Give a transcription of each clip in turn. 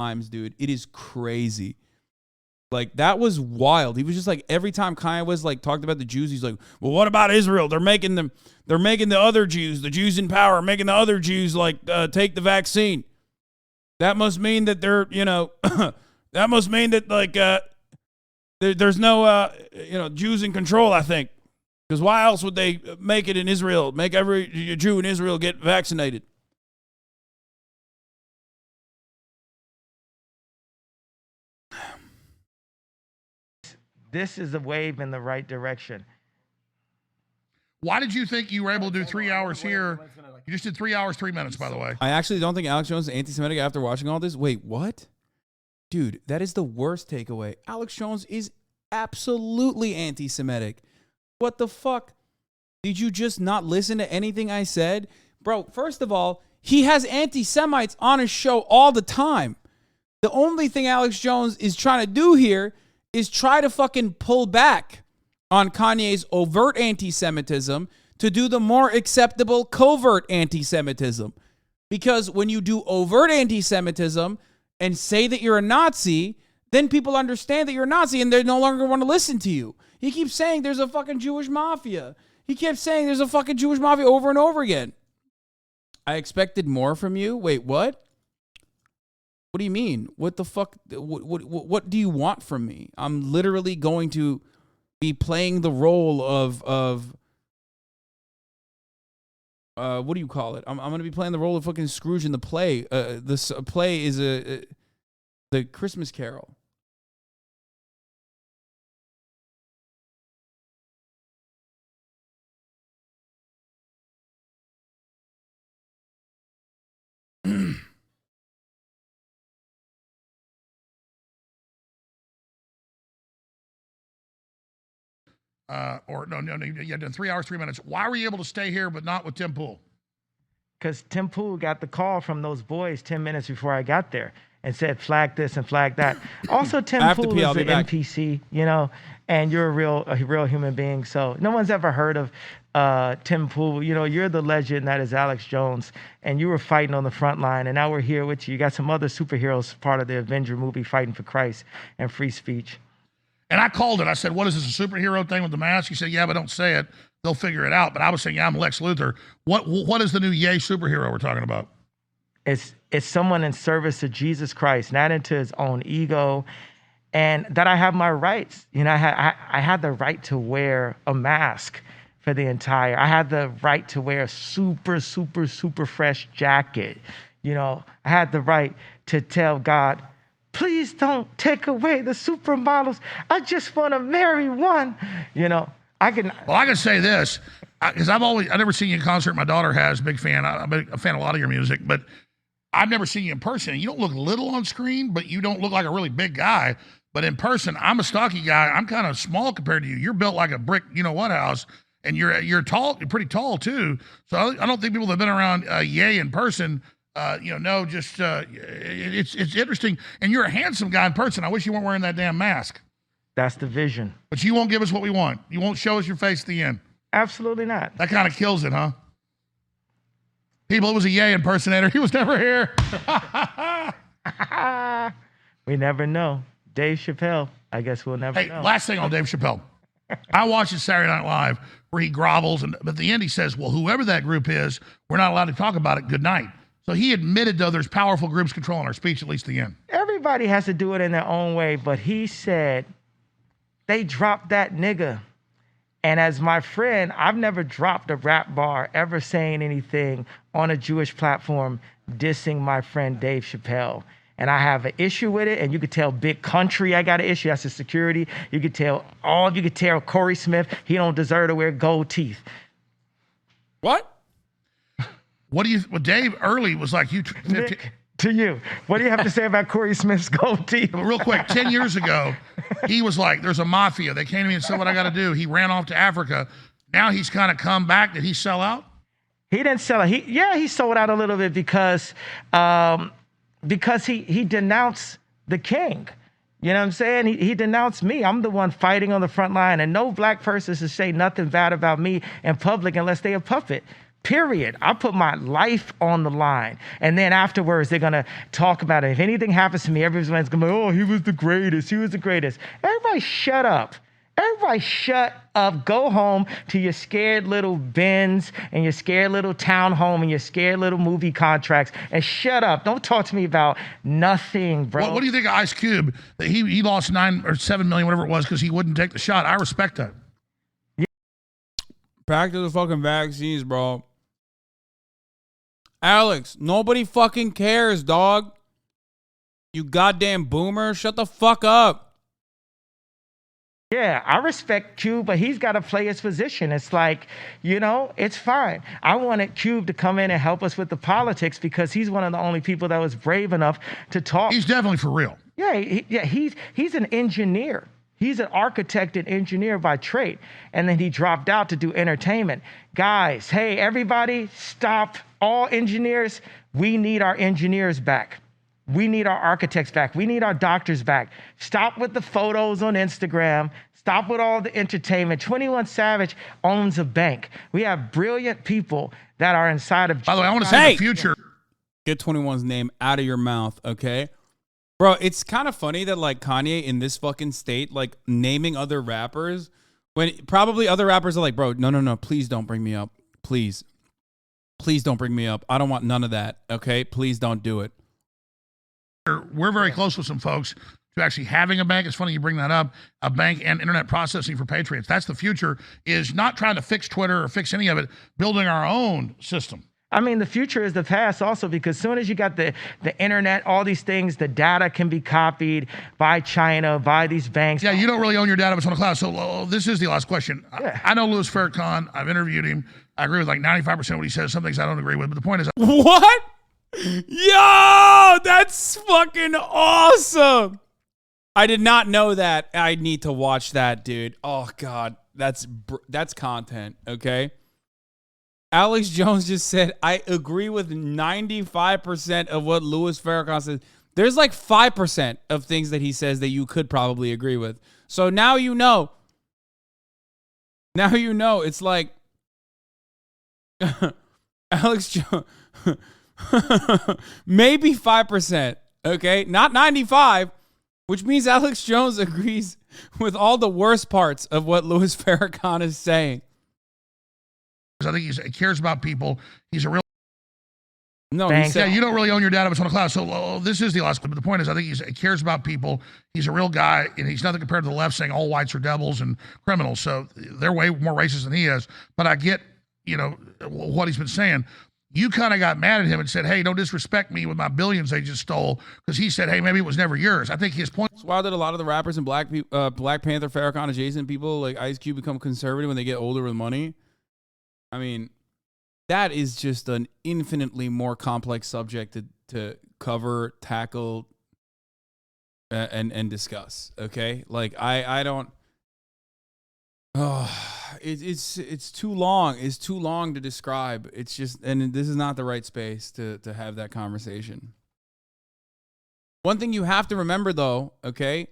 times, dude. It is crazy. Like, that was wild. He was just like, every time Kanye was like talked about the Jews, he's like, well, what about Israel? They're making the other Jews, the Jews in power, making the other Jews like take the vaccine. That must mean that they're, that must mean that like there's no Jews in control, I think. Because why else would they make it in Israel? Make every Jew in Israel get vaccinated. This is a wave in the right direction. Why did you think you were able to do 3 hours here? You just did 3 hours, 3 minutes, by the way. I actually don't think Alex Jones is anti-Semitic after watching all this. Wait, what? Dude, that is the worst takeaway. Alex Jones is absolutely anti-Semitic. What the fuck? Did you just not listen to anything I said? Bro, first of all, he has anti-Semites on his show all the time. The only thing Alex Jones is trying to do here is try to fucking pull back on Kanye's overt anti-Semitism to do the more acceptable covert anti-Semitism. Because when you do overt anti-Semitism and say that you're a Nazi, then people understand that you're a Nazi and they no longer want to listen to you. He keeps saying there's a fucking Jewish mafia. He kept saying there's a fucking Jewish mafia over and over again. I expected more from you. Wait, what? What do you mean? What the fuck? What do you want from me? I'm literally going to be playing the role of what do you call it? I'm going to be playing the role of fucking Scrooge in the play. This play is the Christmas Carol. You done 3 hours, 3 minutes. Why were you able to stay here but not with Tim Pool? Because Tim Pool got the call from those boys 10 minutes before I got there and said, flag this and flag that. Also, Tim Pool is an NPC, and you're a real human being. So no one's ever heard of Tim Pool. You're the legend that is Alex Jones, and you were fighting on the front line, and now we're here with you. You got some other superheroes part of the Avenger movie fighting for Christ and free speech. And I called it. I said, what is this, a superhero thing with the mask? He said, yeah, but don't say it. They'll figure it out. But I was saying, yeah, I'm Lex Luthor. What is the new yay superhero we're talking about? It's someone in service to Jesus Christ, not into his own ego, and that I have my rights. I had the right to wear a mask for the entire. I had the right to wear a super, super, super fresh jacket. I had the right to tell God, please don't take away the supermodels. I just want to marry one. I can. Well, I can say this, because I've never seen you in concert. My daughter has, big fan. I'm a fan of a lot of your music, but I've never seen you in person. You don't look little on screen, but you don't look like a really big guy. But in person, I'm a stocky guy. I'm kind of small compared to you. You're built like a brick, house, and you're tall. You're pretty tall too. So I don't think people that have been around Ye in person. It's interesting. And you're a handsome guy in person. I wish you weren't wearing that damn mask. That's the vision. But you won't give us what we want. You won't show us your face at the end. Absolutely not. That kind of kills it, huh? People, it was a Ye impersonator. He was never here. We never know. Dave Chappelle, I guess we'll never know. Last thing on Dave Chappelle. I watched his Saturday Night Live where he grovels, but at the end he says, well, whoever that group is, we're not allowed to talk about it. Good night. So he admitted, though, there's powerful groups controlling our speech, at least the end. Everybody has to do it in their own way, but he said they dropped that nigga. And as my friend, I've never dropped a rap bar ever saying anything on a Jewish platform dissing my friend Dave Chappelle. And I have an issue with it, and you could tell Big Country I got an issue. That's the security. You could tell Corey Smith he don't deserve to wear gold teeth. What? Well, Dave early was like, Nick, to you, what do you have to say about Corey Smith's gold teeth? But real quick, 10 years ago, he was like, there's a mafia. They came to me and said what I got to do. He ran off to Africa. Now he's kind of come back. Did he sell out? He didn't sell out. He sold out a little bit because he denounced the king. You know what I'm saying? He denounced me. I'm the one fighting on the front line, and no black person should say nothing bad about me in public unless they a puppet. Period. I put my life on the line. And then afterwards, they're going to talk about it. If anything happens to me, everyone's going to be, oh, he was the greatest. He was the greatest. Everybody shut up. Everybody shut up. Go home to your scared little Benz and your scared little townhome and your scared little movie contracts and shut up. Don't talk to me about nothing, bro. What do you think of Ice Cube? That he lost 9 or 7 million, whatever it was, because he wouldn't take the shot. I respect that. Back to the fucking vaccines, bro. Alex, nobody fucking cares, dog. You goddamn boomer. Shut the fuck up. Yeah, I respect Cube, but he's got to play his position. It's like, you know, it's fine. I wanted Cube to come in and help us with the politics because he's one of the only people that was brave enough to talk. He's definitely for real. Yeah, he's an engineer. He's an architect and engineer by trade. And then he dropped out to do entertainment. Guys, hey, everybody, stop. All engineers, we need our engineers back. We need our architects back. We need our doctors back. Stop with the photos on Instagram. Stop with all the entertainment. 21 Savage owns a bank. We have brilliant people that are inside of... By the way, I want to say the future. Get 21's name out of your mouth, okay? Bro, it's kind of funny that, like, Kanye in this fucking state, like, naming other rappers, when probably other rappers are like, bro, no, please don't bring me up. Please. Please don't bring me up. I don't want none of that, okay? Please don't do it. We're very close with some folks to actually having a bank. It's funny you bring that up. A bank and internet processing for patriots. That's the future, is not trying to fix Twitter or fix any of it, building our own system. I mean, the future is the past also, because as soon as you got the internet, all these things, the data can be copied by China, by these banks. Yeah, you don't really own your data, but it's on the cloud. So this is the last question. Yeah. I know Louis Farrakhan. I've interviewed him. I agree with like 95% of what he says. Some things I don't agree with. But the point is... What? Yo, that's fucking awesome. I did not know that. I need to watch that, dude. Oh, God. That's content, okay? Alex Jones just said, I agree with 95% of what Louis Farrakhan says. There's like 5% of things that he says that you could probably agree with. So now you know. Now you know. It's like Alex Jones... maybe 5%, okay? Not 95, which means Alex Jones agrees with all the worst parts of what Louis Farrakhan is saying. I think he cares about people. He's a real... No, he said, yeah, you don't really own your data, but it's on the cloud. So this is the last clip. But the point is, I think he cares about people. He's a real guy, and he's nothing compared to the left saying all whites are devils and criminals. So they're way more racist than he is. But I get, you know, what he's been saying. You kind of got mad at him and said, hey, don't disrespect me with my billions they just stole, because he said, hey, maybe it was never yours. I think his point... It's wild that a lot of the rappers and Black Panther, Farrakhan adjacent people like Ice Cube become conservative when they get older with money. I mean, that is just an infinitely more complex subject to cover, tackle, and discuss, okay? Like, I don't... Oh, it's too long. It's too long to describe. It's just, and this is not the right space to have that conversation. One thing you have to remember, though, okay?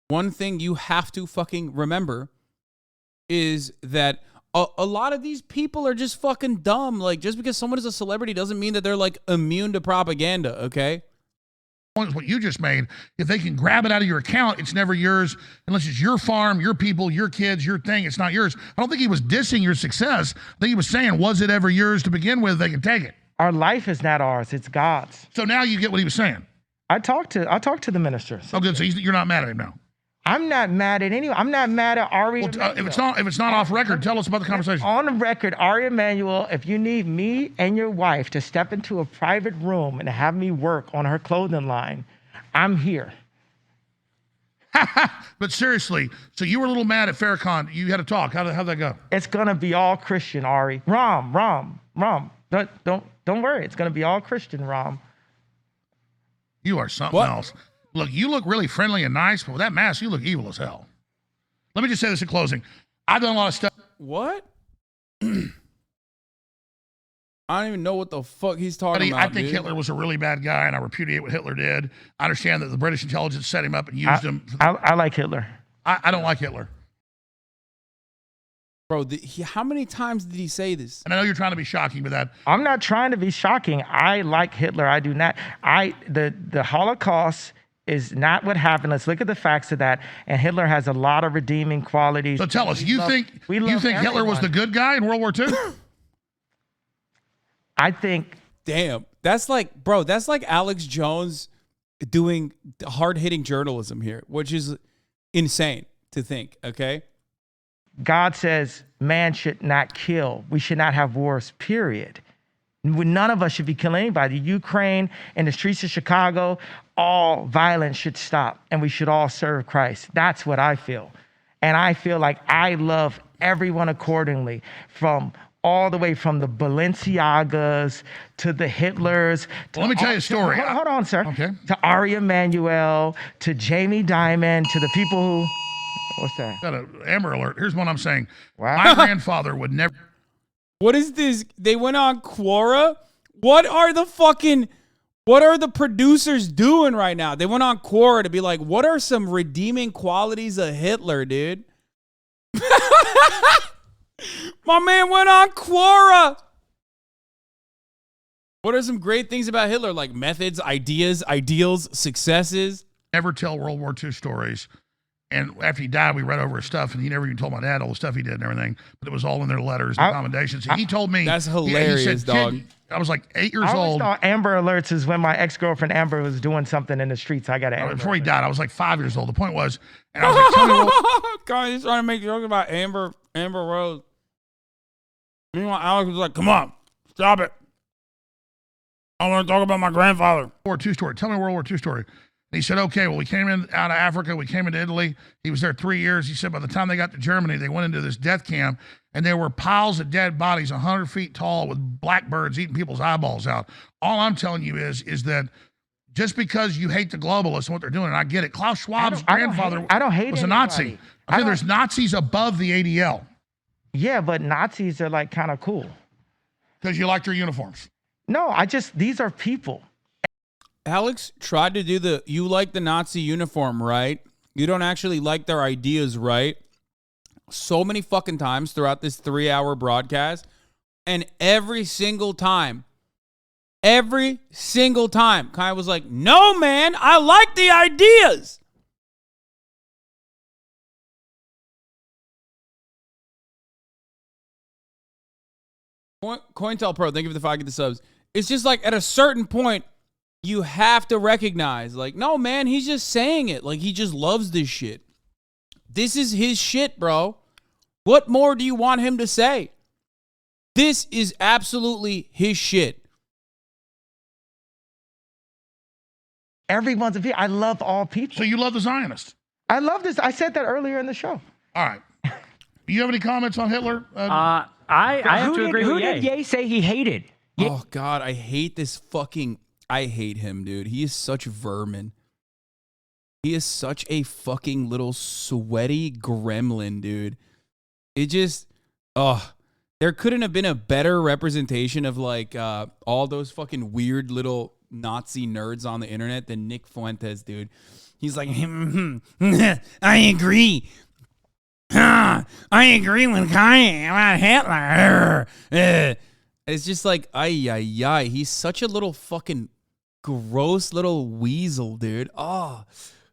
One thing you have to fucking remember is that a lot of these people are just fucking dumb. Like, just because someone is a celebrity doesn't mean that they're, like, immune to propaganda, okay? What you just made, if they can grab it out of your account, it's never yours unless it's your farm, your people, your kids, your thing. It's not yours. I don't think he was dissing your success. I think he was saying, was it ever yours to begin with? They can take it. Our life is not ours, it's God's. So now you get what he was saying. I talked to the minister. Oh, good. So you're not mad at him now. I'm not mad at anyone. I'm not mad at Ari. Well, if it's not off record, tell us about the conversation. On the record, Ari Emanuel, if you need me and your wife to step into a private room and have me work on her clothing line, I'm here. But seriously, so you were a little mad at Farrakhan. You had to talk. How'd that go? It's gonna be all Christian, Ari. Rom. Don't worry. It's gonna be all Christian, Rom. You are something else. Look, you look really friendly and nice, but with that mask, you look evil as hell. Let me just say this in closing. I've done a lot of stuff. What? I don't even know what the fuck he's talking about. I think Hitler was a really bad guy, and I repudiate what Hitler did. I understand that the British intelligence set him up and used him. I like Hitler. I don't like Hitler. Bro, how many times did he say this? And I know you're trying to be shocking with that. I'm not trying to be shocking. I like Hitler. I do not. The Holocaust is not what happened. Let's look at the facts of that. And Hitler has a lot of redeeming qualities. So tell us, you think Hitler was the good guy in World War II? I think. Damn, that's like Alex Jones doing hard-hitting journalism here, which is insane to think. Okay. God says man should not kill. We should not have wars, period. None of us should be killing anybody. Ukraine and the streets of Chicago, all violence should stop and we should all serve Christ. That's what I feel. And I feel like I love everyone accordingly, from all the way from the Balenciagas to the Hitlers. Let me tell you a story. Hold on, sir. Okay. To Ari Emanuel, to Jamie Dimon, to the people who... What's that? Got an Amber Alert. Here's what I'm saying. Wow. My grandfather would never. What is this? They went on Quora? What are the producers doing right now? They went on Quora to be like, what are some redeeming qualities of Hitler, dude? My man went on Quora. What are some great things about Hitler? Like methods, ideas, ideals, successes? Never tell World War II stories. And after he died, we read over his stuff, and he never even told my dad all the stuff he did and everything. But it was all in their letters and commendations. He told me. That's hilarious, he said, dog. I was like 8 years I always old. thought Amber Alerts is when my ex-girlfriend Amber was doing something in the streets. I got an Amber Before he Alert. died, I was like 5 years old. The point was, and I was like, tell me what, God, he's trying to make jokes about Amber Rose. Meanwhile, Alex was like, come on, stop it. I want to talk about my grandfather. World War II story. Tell me a World War II story. And he said, okay, well, we came in out of Africa. We came into Italy. He was there 3 years. He said by the time they got to Germany, they went into this death camp, and there were piles of dead bodies 100 feet tall with blackbirds eating people's eyeballs out. All I'm telling you is that just because you hate the globalists and what they're doing, and I get it. Klaus Schwab's grandfather was a Nazi. I think there's Nazis above the ADL. Yeah, but Nazis are like kind of cool. Because you like their uniforms. No, these are people. Alex tried to do you like the Nazi uniform, right? You don't actually like their ideas, right? So many fucking times throughout this 3-hour broadcast. And every single time, Kai was like, no, man, I like the ideas. COINTELPRO, thank you for the 5 get the subs. It's just like at a certain point, you have to recognize, like, no, man, he's just saying it. Like, he just loves this shit. This is his shit, bro. What more do you want him to say? This is absolutely his shit. Everyone's a people. I love all people. So you love the Zionists? I love this. I said that earlier in the show. All right. Do you have any comments on Hitler? I have to agree with Ye. Who did Ye say he hated? Oh, God, I hate this fucking... I hate him, dude. He is such vermin. He is such a fucking little sweaty gremlin, dude. It just... there couldn't have been a better representation of, like, all those fucking weird little Nazi nerds on the internet than Nick Fuentes, dude. He's like, I agree. I agree with Kanye about Hitler. It's just like, ay. He's such a little fucking gross little weasel, dude. Ugh.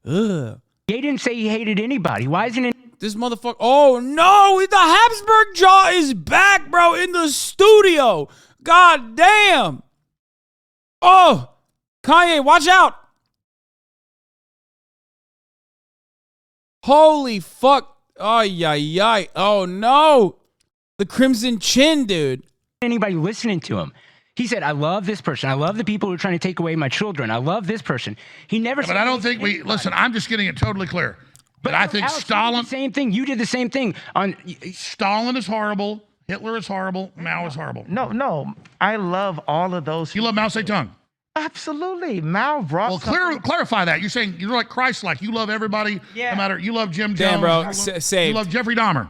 Ye didn't say he hated anybody. Why isn't it? This motherfucker. Oh, no. The Habsburg jaw is back, bro, in the studio. God damn. Oh, Kanye, watch out. Holy fuck. Ay. Oh, no. The Crimson Chin, dude. Anybody listening to him? He said, I love this person. I love the people who are trying to take away my children. I love this person. He never said. But I don't think listen, I'm just getting it totally clear. But I think Alex, Stalin. you did the same thing. You did the same thing. Stalin is horrible. Hitler is horrible. Mao is horrible. No. I love all of those. You love Mao Zedong? Absolutely. Mao brought. Well, clarify that. You're saying you're like Christ-like. You love everybody. Yeah. No matter. You love Jim Damn, Jones. bro. You love Jeffrey Dahmer.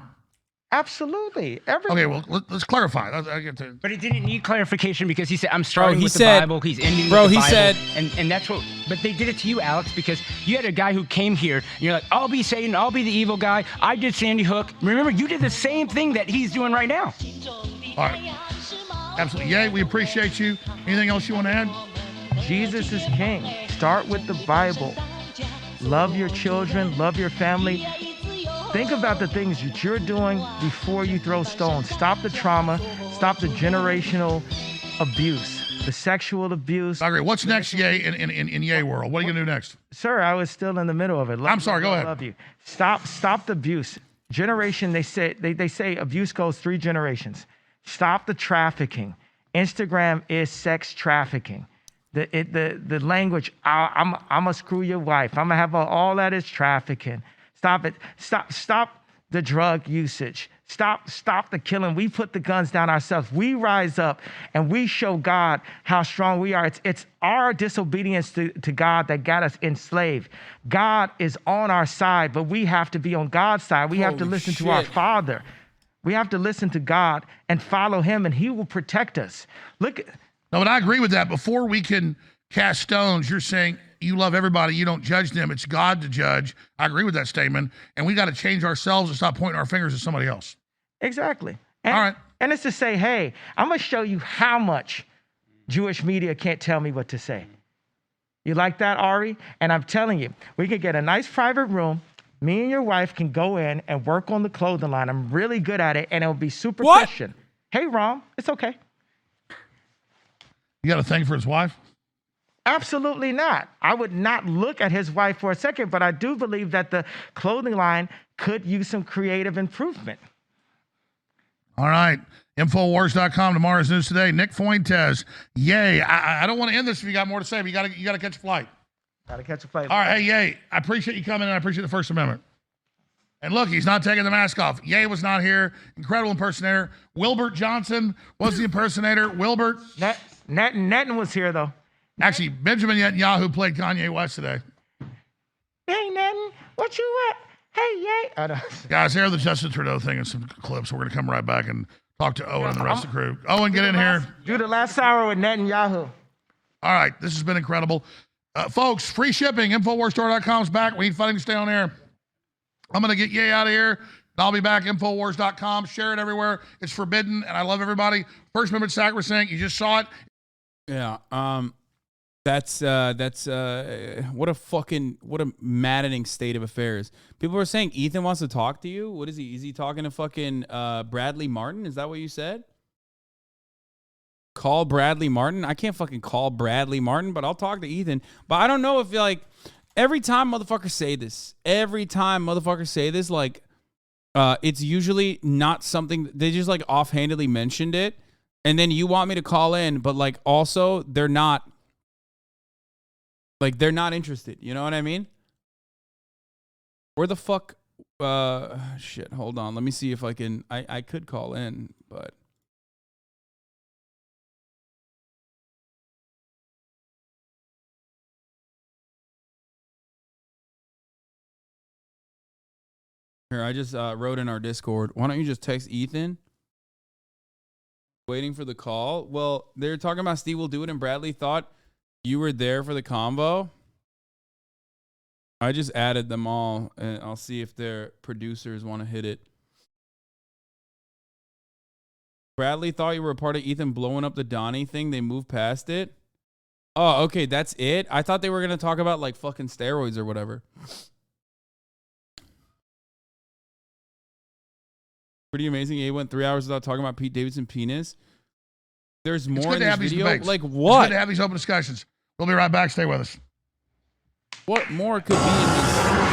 Absolutely. Okay, well, let's clarify. I get to. But it didn't need clarification because he said, I'm starting he with said- the Bible. He's ending Bro, with the he Bible. said- And that's what, but they did it to you, Alex, because you had a guy who came here and you're like, I'll be Satan. I'll be the evil guy. I did Sandy Hook. Remember, you did the same thing that he's doing right now. All right. Absolutely. Yay, we appreciate you. Anything else you want to add? Jesus is king. Start with the Bible. Love your children, love your family. Think about the things that you're doing before you throw stones. Stop the trauma, stop the generational abuse, the sexual abuse. I agree. What's next, Yay, in Yay world? What are you going to do next? Sir, I was still in the middle of it. I'm sorry, go ahead. Love you. Stop the abuse. Generation, they say abuse goes 3 generations. Stop the trafficking. Instagram is sex trafficking. The language, I'm gonna screw your wife. I'm gonna have all that is trafficking. Stop it. Stop the drug usage. Stop the killing. We put the guns down ourselves. We rise up and we show God how strong we are. It's our disobedience to God that got us enslaved. God is on our side, but we have to be on God's side. We have to listen to our Father. We have to listen to God and follow him, and he will protect us. No, but I agree with that. Before we can cast stones, you're saying you love everybody, you don't judge them. It's God to judge. I agree with that statement. And we got to change ourselves and stop pointing our fingers at somebody else. Exactly. All right. And it's to say, hey, I'm going to show you how much Jewish media can't tell me what to say. You like that, Ari? And I'm telling you, we can get a nice private room. Me and your wife can go in and work on the clothing line. I'm really good at it, and it'll be super Christian. Hey, Rom, it's okay. You got a thing for his wife? Absolutely not. I would not look at his wife for a second, but I do believe that the clothing line could use some creative improvement. All right. Infowars.com, tomorrow's news today. Nick Fuentes, yay. I don't want to end this if you got more to say, but you got to catch a flight. Got to catch a flight. All right, hey, yay. I appreciate you coming in. I appreciate the First Amendment. And look, he's not taking the mask off. Ye was not here. Incredible impersonator. Wilbert Johnson was the impersonator. Wilbert. Netanyahu was here, though. Actually, Benjamin Netanyahu played Kanye West today. Hey, Netan, what you at? Hey, Ye. Oh, no. Guys, here's the Justin Trudeau thing and some clips. We're going to come right back and talk to Owen and the rest of the crew. Owen, get in here. Do the last hour with Netanyahu. All right, this has been incredible. Folks, free shipping. Infowarsstore.com is back. We need funding to stay on air. I'm going to get Ye out of here. And I'll be back. Infowars.com. Share it everywhere. It's forbidden, and I love everybody. First Amendment sacrosanct. You just saw it. Yeah. That's what a maddening state of affairs. People are saying Ethan wants to talk to you. What is he? Is he talking to fucking Bradley Martin? Is that what you said? Call Bradley Martin? I can't fucking call Bradley Martin, but I'll talk to Ethan. But I don't know if like every time motherfuckers say this, like it's usually not something they just like offhandedly mentioned it, and then you want me to call in, but like also they're not interested. You know what I mean? Where the fuck? Shit. Hold on. Let me see if I can. I could call in, but. Here, I just wrote in our Discord. Why don't you just text Ethan? Waiting for the call. Well, they're talking about Steve will do it, and Bradley thought you were there for the combo. I just added them all, and I'll see if their producers want to hit it. Bradley thought you were a part of Ethan blowing up the Donnie thing. They moved past it. Oh, okay, that's it? I thought they were going to talk about, like, fucking steroids or whatever. Pretty amazing. He went 3 hours without talking about Pete Davidson penis. There's more in this video. Like what? It's good to have these open discussions. We'll be right back. Stay with us. What more could be in this?